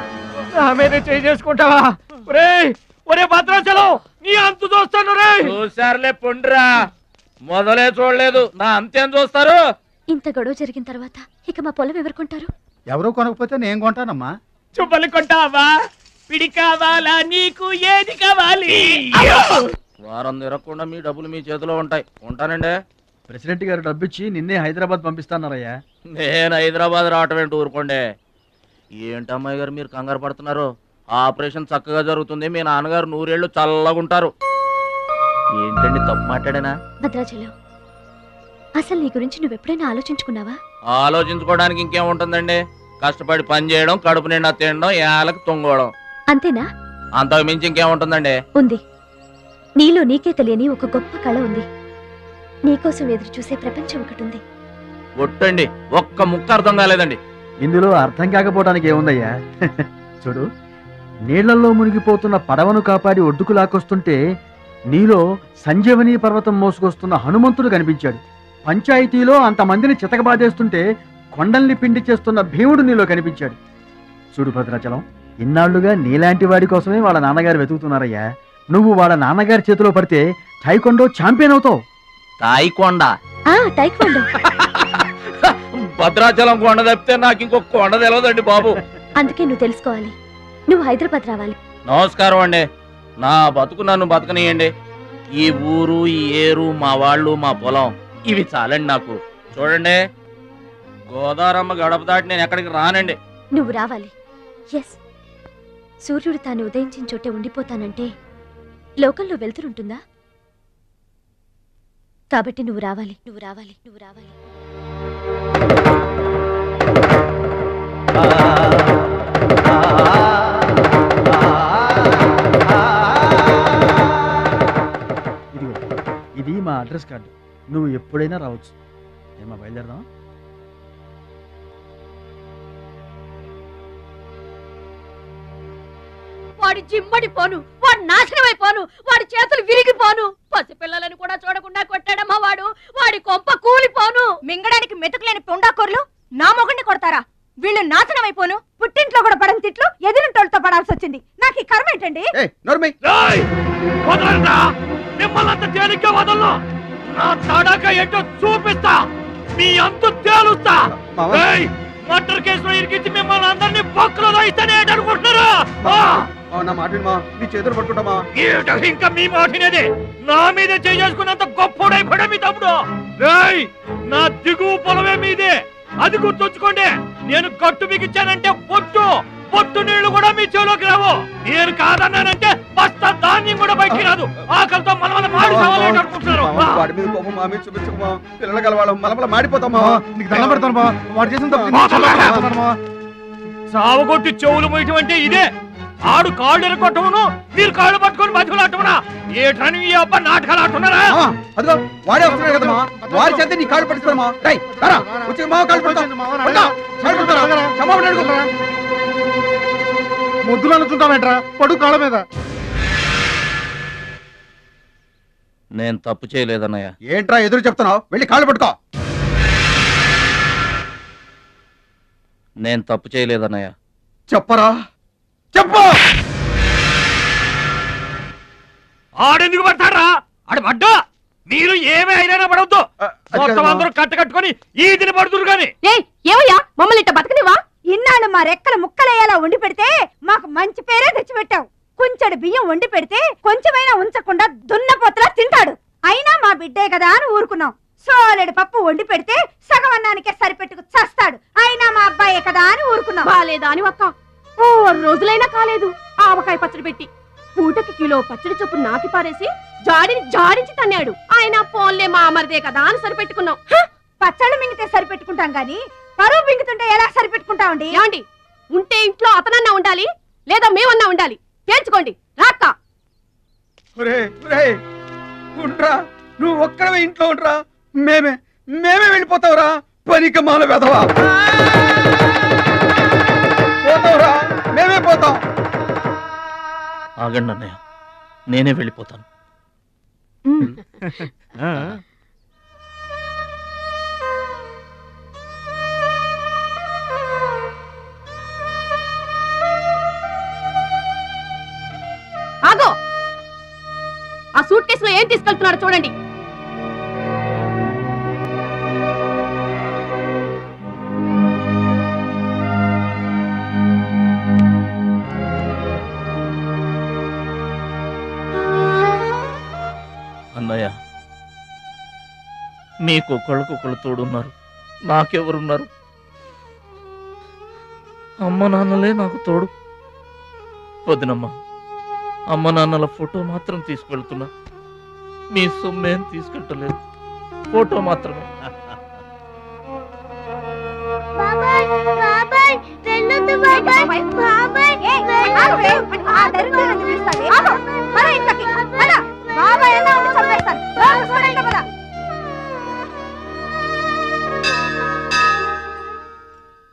S6: నా మీదే చేసుకుంటావా? ఒరే భద్రాచలం, నీ అంతు చూస్తాను రే.
S12: చూసారులే పొండ్రా, మొదలే చూడలేదు, నా అంతేం చూస్తారు?
S5: ఇంత గొడవ జరిగిన తర్వాత ఇక మా పొలం ఎవరు కొంటారు?
S14: ఎవరో కొనకపోతే నేను కొంటానమ్మా.
S7: చుబ్బలు కొంటావా? పిడి కావాలా? నీకు ఏది కావాలి?
S12: వారం తిరగకుండా మీ డబ్బులు మీ చేతిలో ఉంటాయి. ఉంటానండి.
S9: ప్రెసిడెంట్ గారు డబ్బిచ్చి నిన్నే హైదరాబాద్ పంపిస్తాన్నారయ్యా.
S12: నేను హైదరాబాద్ రావటం ఏంటి, ఊరుకోండి. ఏంటమ్మాయి గారు మీరు కంగారు పడుతున్నారు? ఆపరేషన్ చక్కగా జరుగుతుంది. మీ నాన్నగారు 100 ఏళ్ళు చల్లగుంటారు. ఏంటండి తప్పు మాట్లాడానా?
S5: భద్రాచలం, అసలు నీ గురించి నువ్వెప్పుడైనా ఆలోచించుకున్నావా?
S12: ఆలోచించుకోవడానికి ఇంకేముంటుందండి? కష్టపడి పని చేయడం, కడుపు నిండా తినడం, ఏళ్ళకి తొంగోవడం.
S5: అంతేనా?
S12: అంతకు మించి ఇంకేముంటుందండి?
S5: ఉంది. నీలో నీకే తెలియని ఒక గొప్ప కళ ఉంది. నీకోసం ఎదురు చూసే ప్రపంచం ఒకటి ఉంది.
S12: ఒట్టండి, ఒక్క ముక్క అర్థం కాలేదండి.
S9: ఇందులో అర్థం కాకపోవడానికి ఏముందయ్యా? చూడు, నీళ్లలో మునిగిపోతున్న పడవను కాపాడి ఒడ్డుకు లాక్కొస్తుంటే నీలో సంజీవని పర్వతం మోసుకొస్తున్న హనుమంతుడు కనిపించాడు. పంచాయతీలో అంతమందిని చితకబాదేస్తుంటే కొండల్ని పిండి చేస్తున్న భీముడు నీలో కనిపించాడు. చూడు భద్రాచలం, ఇన్నాళ్లుగా నీలాంటి వాడి కోసమే వాళ్ళ నాన్నగారు వెతుకుతున్నారయ్యా. నువ్వు వాళ్ళ నాన్నగారి చేతిలో పడితే టైకొండో ఛాంపియన్ అవుతావు.
S12: తాయికొండ?
S5: టైకొండో.
S12: భద్రాచలం కొండ తప్పితే నాకు ఇంకొక కొండ తెలియదండి బాబు.
S5: అందుకే నువ్వు తెలుసుకోవాలి. నువ్వు హైదరాబాద్ రావాలి.
S12: నమస్కారం అండి. నా బతుకు నన్ను బతకనియండి. ఈ ఊరు, ఈ ఏరు, మా వాళ్ళు, మా పొలం, ఇవి చాలండి నాకు. చూడండి, గోదావరమ్మ గడప దాటి నేను ఎక్కడికి రానండి.
S5: నువ్వు రావాలి. ఎస్, సూర్యుడు తాను ఉదయించిన చోటే ఉండిపోతానంటే లోకంలో వెళ్తురుంటుందా? కాబట్టి నువ్వు రావాలి, నువ్వు రావాలి, నువ్వు రావాలి.
S9: ఇది మా అడ్రస్ కార్డు. నువ్వు ఎప్పుడైనా రావచ్చు. ఏమా బయలుదేరదాం?
S15: వాడి జిమ్మడిపోను, వాడు నాశనమైపోను, వాడి చేతులు విరిగిపోను, పసిపిల్లలను కూడా చూడకుండా కొట్టాడమ్మా వాడు. వాడి కొంప కూలిపోను. మింగడానికి మెతుకులేని పొండాకొర్లు నా మొగుడిని కొడతారా? వీళ్ళు నాశనమైపోను. పుట్టింట్లో కూడా పడని తిట్లు ఎదురింటోళ్ళతో పడాల్సి వచ్చింది. నాకు ఈ కర్మ ఏంటండి?
S6: మిమ్మల్ని తేలిగ్గా వదలను. నా తడాక ఏంటో చూపిస్తా. మీ అంతు తేలుస్తా. మర్డర్ కేసులో ఇరికించి మిమ్మల్ని అందరినీ పక్కలో రాయిస్తానే అనుకుంటున్నారా?
S11: నా మాట నీ చేతులు పట్టుకుంటామా?
S6: ఇంకా మీ మాటినేది. నా మీద చేసుకున్నంత గొప్పోడైపోయా మీ తమ్ముడు. నా దిగువ పొలమే మీదే, అది గుర్తుంచుకోండి. నేను కట్టు బిగించానంటే పొట్టు నీళ్లు కూడా మీ చెవులోకి రావు. నేను కాదన్నానంటే బస్తా ధాన్యం కూడా బయటికి రాదు. ఆకలితో మనమల మాడి సవాలేట అనుకుంటున్నారు.
S11: వాడి మీద కోపం మా మీద చూపించకమా? పిల్లలు గలవాళ్ళం మనమల మాడిపోతామా?
S8: నీకు దండం పెడతాను. వాడు చేసిన తప్పు
S6: సావగొట్టి చెవులు పోయటం అంటే ఇదే. ఆడు కాళ్ళు ఎరగొట్టమును, మీరు కాళ్ళు పట్టుకొని బతుకులాటమునా? ఏటని ఈ అబ్బా నాటకాలు ఆడుతున్నారా?
S11: అదిగో వాడే వస్తున్నాడు కదమ్మా, వాడి చేత నీ కాళ్ళు పట్టిస్తామా? వచ్చి మా కాళ్ళు పడతా
S8: ముద్దులు అనుకుంటామేట్రా పడు కాళ్ళ మీద.
S12: నేను తప్పు చేయలేదన్నయ్య.
S11: ఏంట్రా ఎదురు చెప్తున్నావు? వెళ్ళి కాళ్ళు పట్టుకో.
S12: నేను తప్పు చేయలేదన్నయ్య.
S11: చెప్పరా, చెప్పు.
S6: ఆడెందుకు పడతారా? ఆడు పడ్డా మీరు ఏమీ అయినా పడవద్దు. మొత్తం అందరూ కట్టుకొని ఈదిని పడుతురు గాని.
S15: ఏమయ్యా మమ్మల్ని ఇట్ట బతకనివా? ఇన్నాళ్ళు మా రెక్కల ముక్కలయ్యేలా వండి పెడితే మాకు మంచి పేరే తెచ్చిపెట్టావు. కొంచెడు బియ్యం వండి పెడితే కొంచెమైనా ఉంచకుండా దున్నపోతలా తింటాడు. అయినా మా బిడ్డే కదా అని ఊరుకున్నాం. సోలెడు పప్పు వండి పెడితే సగం అన్నానికే సరిపెట్టుకు చస్తాడు. అయినా మా అబ్బాయే కదా అని ఊరుకున్నాం. బాలేదా అని ఒక్క 4 రోజులైనా కాలేదు ఆవకాయ పచ్చడి పెట్టి పూటకి కిలో పచ్చడి చొప్పు నాకి పారేసి జాడించి తన్నాడు. ఆయన పోన్లే మా అమర్దే కదా అని సరిపెట్టుకున్నాం. పచ్చళ్ళు మింగితే సరిపెట్టుకుంటాం గాని పరువు మింగుతుంటే ఎలా సరిపెట్టుకుంటామండి? ఏమండి, ఉంటే ఇంట్లో అతనన్నా ఉండాలి, లేదా మేమన్నా ఉండాలి. తేల్చుకోండి. రాక్క
S11: ఉండ్రా, నువ్వు ఒక్కడవే ఇంట్లో ఉండ్రా. మేమే వెళ్ళిపోతావురా. పనిక మాల వెధవా, పోతావురా. మేమే పోతాం.
S12: ఆగండి అన్నయ్య, నేనే వెళ్ళిపోతాను.
S15: ఆగో, ఆ సూట్ కేసులో ఏం తీసుకెళ్తున్నారో చూడండి.
S12: అన్నయ్య, మీకొకళ్ళకొకళ్ళు తోడున్నారు, నాకెవరున్నారు? అమ్మ నాన్నలే నాకు తోడు. వదినమ్మ, అమ్మ నాన్నల ఫోటో మాత్రం తీసుకెళ్తున్నా, మీ సొమ్మేం తీసుకెళ్ళలేదు, ఫోటో మాత్రమే.
S13: బాబాయ్ బాబాయ్ వెళ్ళొద్దు బాబాయ్ బాబాయ్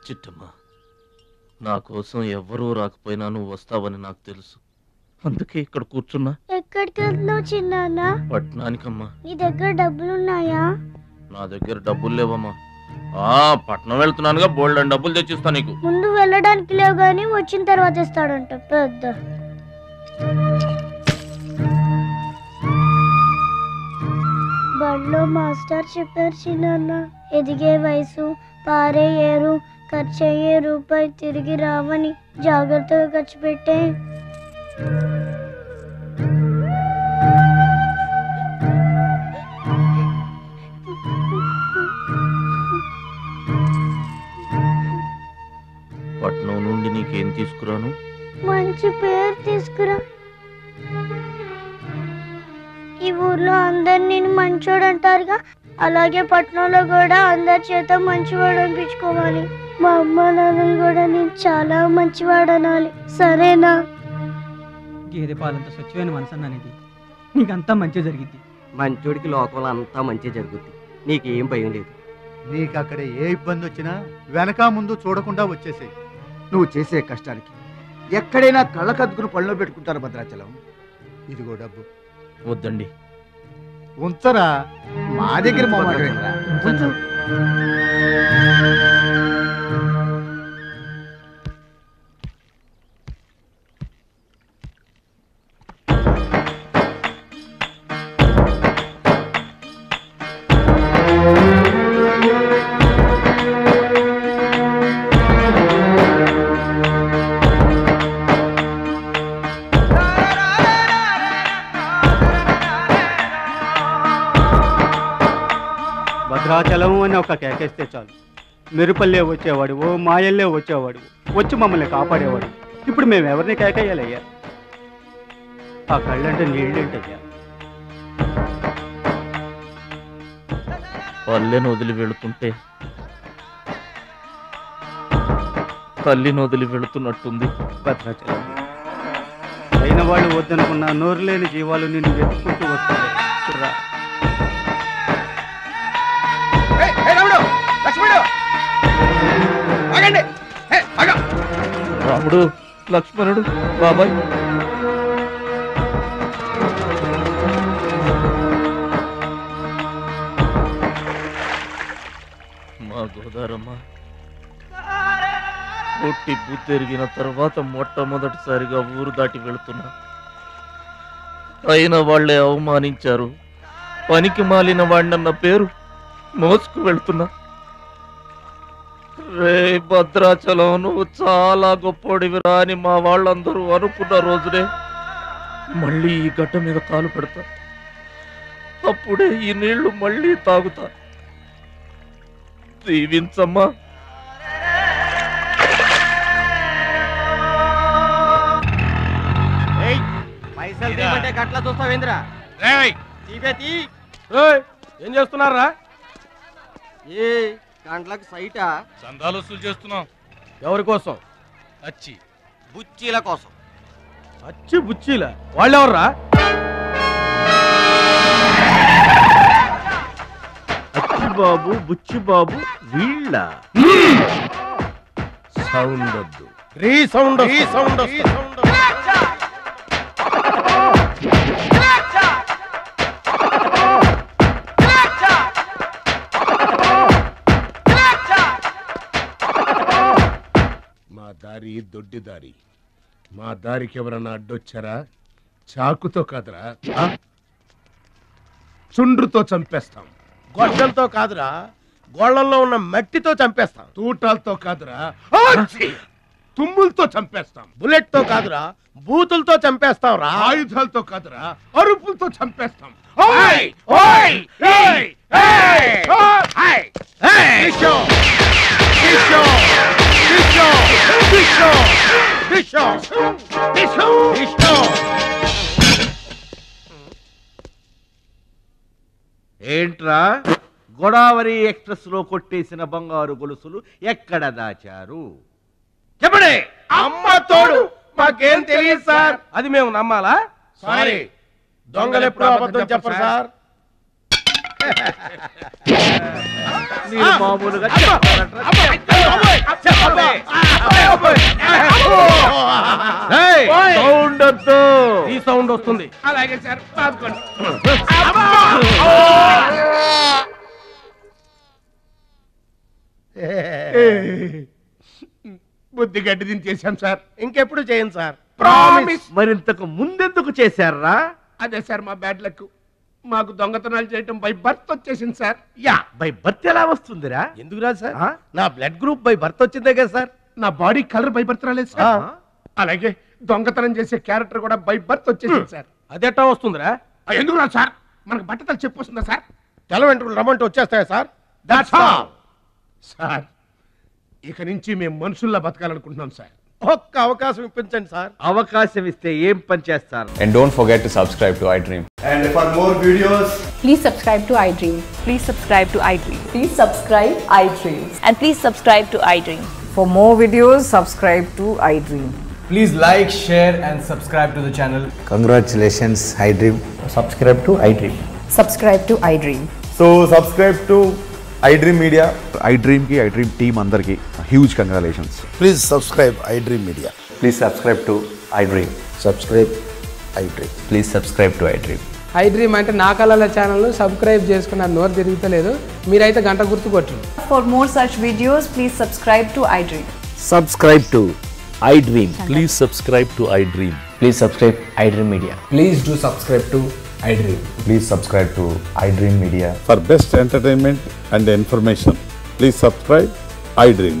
S12: చిట్టమ్మ, నా కోసం ఎవ్వరూ రాకపోయినా నువ్వు వస్తావని నాకు తెలుసు, అందుకే ఇక్కడ కూర్చున్నా.
S13: ఎక్కడికి వెళ్తున్నావు చిన్నాన్న?
S12: పట్నానికమ్మా.
S13: నీ దగ్గర డబ్బులున్నాయా?
S12: నా దగ్గర డబ్బులు లేవమ్మా. పట్నం వెళ్తున్నానుగా, బోల్డెన్ డబ్బులు తెచ్చిస్తా నీకు.
S13: ముందు వెళ్ళడానికి లేవు గాని వచ్చిన తర్వాత ఇస్తాడంట పెద్ద. బడిలో మాస్టర్ చెప్పారు చిన్నాన్న, ఎదిగే వయసు, పారే ఏరు, ఖర్చయ్యే రూపాయి తిరిగి రావని, జాగ్రత్తగా ఖర్చు పెట్టే.
S12: పట్నం నుండి నీకేం తీసుకురాను?
S13: మంచి పేరు తీసుకురా. ఈ ఊర్లో అందరు నేను మంచోడు అంటారుగా, అలాగే పట్నంలో కూడా అందరి చేత మంచివాడు అనిపించుకోవాలి. మా అమ్మ నాన్నలు కూడా నేను చాలా మంచివాడు అనాలి, సరేనా?
S16: గేదె పాలంత స్వచ్ఛమైన మనసు అన్నది, నీకంతా మంచి జరిగింది.
S17: మంచోడికి లోకంలో అంతా మంచి జరుగుద్ది, నీకేం భయం లేదు.
S14: నీకు అక్కడ ఏ ఇబ్బంది వచ్చినా వెనక ముందు చూడకుండా వచ్చేసేయి.
S11: నువ్వు చేసే కష్టానికి ఎక్కడైనా కళ్ళకద్దుకుని పళ్ళలో పెట్టుకుంటారు భద్రాచలం.
S14: ఇదిగో డబ్బు.
S12: వద్దండి.
S14: ఉంచరా,
S11: మా దగ్గర మొహమాటమేంట్రా?
S10: భద్రాచలం అని ఒక కేకేస్తే చాలు, మెరుపల్లే వచ్చేవాడు, ఓ మాయల్లే వచ్చేవాడు, వచ్చి మమ్మల్ని కాపాడేవాడు. ఇప్పుడు మేము ఎవరిని కేకేయాలయ్యా? ఆ కళ్ళంటే నీళ్ళేంటయ్యా?
S12: పల్లెను వదిలి వెళుతుంటే తల్లిని వదిలి వెళుతున్నట్టుంది.
S10: భద్రాచలం అయిన వాళ్ళు వద్దనుకున్న నోరు లేని జీవాలు నిన్ను వెతుక్కుంటూ వస్తాయి. చూడరా,
S12: రాముడు, లక్ష్మణుడు, బాబాయ్. మా గోదారమ్మ పుట్టి బుద్ధెరిగిన తర్వాత మొట్టమొదటిసారిగా ఊరు దాటి వెళుతున్నా. అయిన వాళ్లే అవమానించారు, పనికి మాలిన వాడినన్న పేరు మోసుకు వెళ్తున్నా. రే భద్రాచలం, నువ్వు చాలా గొప్పోడివిరా అని మా వాళ్ళందరూ అనుకున్న రోజునే మళ్ళీ ఈ గడ్డ మీద కాలు పెడతా. అప్పుడే ఈ నీళ్లు మళ్ళీ తాగుతా. దీవించమ్మా.
S17: పైసలు తీయమంటే గట్ల చూస్తావేంద్రా?
S6: ఏం చేస్తున్నారా?
S17: ఏ గంటలకు సైటా?
S6: చందాలు వసూలు చేస్తున్నాం. ఎవరి కోసం? అచ్చి
S17: బుచ్చీల కోసం.
S6: అచ్చి బుచ్చీల? వాళ్ళెవర్రా?
S3: అచ్చి బాబు, బుచ్చి బాబు వీళ్ళ.
S6: సౌండ్ వద్దు, రీ సౌండ్, రీ సౌండ్.
S18: దారి దొడ్డి దారి. మా దారికి ఎవరన్నా అడ్డొచ్చారా? చాకుతో కాదురా, చుండ్రుతో చంపేస్తాం.
S6: గొడ్డలతో కాదురా, గోళ్లలో ఉన్న మట్టితో చంపేస్తాం.
S18: తూటాలతో కాదురా, తుమ్ములతో చంపేస్తాం.
S19: బుల్లెట్ తో కాదురా, బూతులతో చంపేస్తాం రా.
S18: ఆయుధాలతో కాదురా, అరుపులతో చంపేస్తాం.
S19: ఏంట్రా గోదావరి ఎక్స్ప్రెస్ లో కొట్టేసిన బంగారు గొలుసులు ఎక్కడ దాచారు? చెప్పండి.
S18: అమ్మ తోడు మాకేం తెలియదు సార్.
S19: అది మేము నమ్మాలా?
S18: సారీ,
S19: దొంగలు ఎప్పుడు అబద్ధం చెప్పరు సార్. మీరు మామూలుగా సౌండ్ వద్దు. ఈ సౌండ్ వస్తుంది.
S18: అలాగే సార్. బుద్ధి గడ్డి దించేశాం సార్.
S19: ఇంకెప్పుడు చేయండి సార్.
S18: ప్రామిస్.
S19: మరింతకు ముందెందుకు చేశారా?
S18: అదే సార్ మా బ్యాడ్ లక్. మాకు దొంగతనాలు చేయటం బై బర్త్ వచ్చేసింది సార్.
S19: యా, బై బర్త్ ఎలా వస్తుందిరా?
S17: ఎందుకు రాదు సార్? నా బ్లడ్ గ్రూప్ బై బర్త్ వచ్చిందే కదా సార్.
S18: నా బాడీ కలర్ బై బర్త్ రాలేదు సార్. అలాగే దొంగతనం చేసే క్యారెక్టర్ కూడా బై బర్త్ వచ్చేసింది సార్.
S19: అదెట్టా వస్తుందిరా?
S18: ఎందుకు రాదు సార్? మనకు బట్టతలు చెప్పు వస్తుందా సార్?
S17: తెల్ల వెంట్రుకలు రమ్మంటే వచ్చేస్తాయా సార్?
S18: That's all sir. ఇక నుంచి మేము మనుషుల్లా బతకాలనుకుంటున్నాం సార్.
S17: ఒక్క అవకాశం ఇప్పించండి సార్.
S19: అవకాశం ఇస్తే ఏం పని చేస్తారు?
S20: And don't forget to subscribe to iDream.
S21: And for more videos,
S22: please subscribe to iDream.
S23: Please subscribe to iDream.
S22: Please subscribe iDream.
S23: And please subscribe to iDream.
S22: For more videos, subscribe to iDream.
S21: please like, share and subscribe to the channel.
S24: Congratulations, iDream.
S21: Subscribe to iDream.
S22: Subscribe to iDream.
S21: So subscribe to iDream Media.
S25: iDream ki iDream team andarki huge congratulations.
S21: Please subscribe iDream Media.
S24: Please subscribe to iDream.
S21: Subscribe iDream.
S24: Please subscribe to iDream.
S26: iDream అంటే నా కళల channel subscribe చేసుకున్న నోరు తిరుగుతలేదు. మీరైతే గంట గుర్తు కొట్టండి.
S22: For more such videos, please subscribe to iDream.
S24: Subscribe to iDream.
S20: Please subscribe to iDream.
S24: Please subscribe iDream Media.
S21: Please do subscribe to iDream.
S25: Please subscribe to iDream Media.
S27: For best entertainment and information, please subscribe iDream.